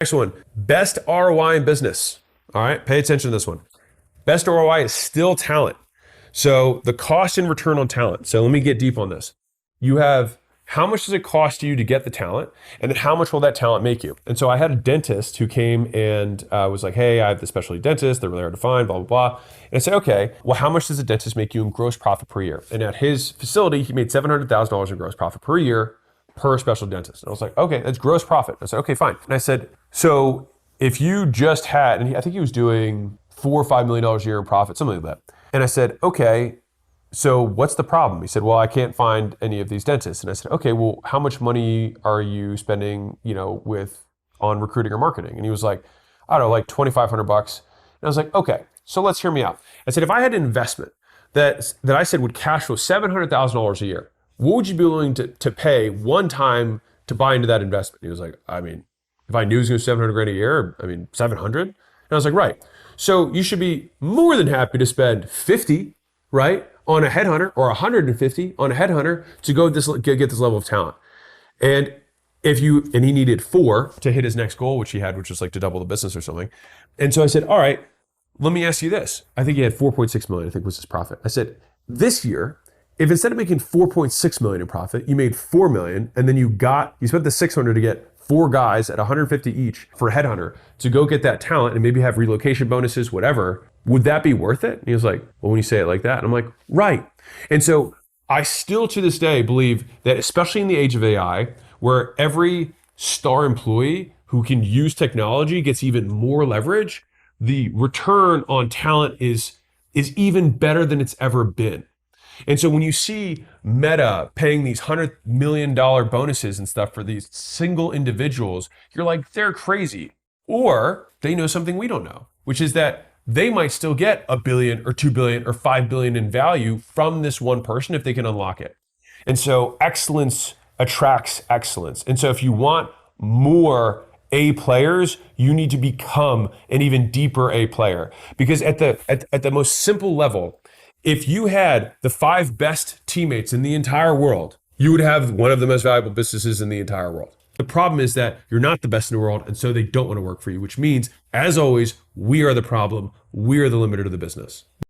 Next one, best ROI in business. All right, pay attention to this one. Best ROI is still talent. So the cost and return on talent. So let me get deep on this. You have how much does it cost you to get the talent? And then how much will that talent make you? And so I had a dentist who came and was like, hey, I have the specialty dentist. They're really hard to find, blah, blah, blah. And I said, okay, well, how much does a dentist make you in gross profit per year? And at his facility, he made $700,000 in gross profit per year per special dentist. And I was like, okay, that's gross profit. I said, okay, fine. And I said, so if you just had, and I think he was doing $4 or $5 million a year in profit, something like that. And I said, okay, so what's the problem? He said, well, I can't find any of these dentists. And I said, okay, well, how much money are you spending, on recruiting or marketing? And he was like, I don't know, like $2,500 bucks. And I was like, okay, so let's hear me out. I said, if I had an investment that I said would cash flow $700,000 a year, what would you be willing to pay one time to buy into that investment? He was like, I mean, if I knew it was going to be 700 grand a year, 700. And I was like, right. So you should be more than happy to spend 50, right, on a headhunter, or 150 on a headhunter to get this level of talent. And he needed 4 to hit his next goal, which was like to double the business or something. And so I said, all right, let me ask you this. I think he had 4.6 million, I think was his profit. I said, this year, if instead of making 4.6 million in profit, you made 4 million, and then you spent the 600 to get 4 guys at 150 each for a headhunter to go get that talent and maybe have relocation bonuses, whatever, would that be worth it? And he was like, well, when you say it like that, and I'm like, right. And so I still to this day believe that, especially in the age of AI, where every star employee who can use technology gets even more leverage, the return on talent is even better than it's ever been. And so when you see Meta paying these $100 million bonuses and stuff for these single individuals, you're like, they're crazy. Or they know something we don't know, which is that they might still get $1 billion or $2 billion or $5 billion in value from this one person if they can unlock it. And so excellence attracts excellence. And so if you want more A players, you need to become an even deeper A player. Because at the most simple level, if you had the 5 best teammates in the entire world, you would have one of the most valuable businesses in the entire world. The problem is that you're not the best in the world, and so they don't want to work for you, which means, as always, we are the problem. We are the limiter to the business.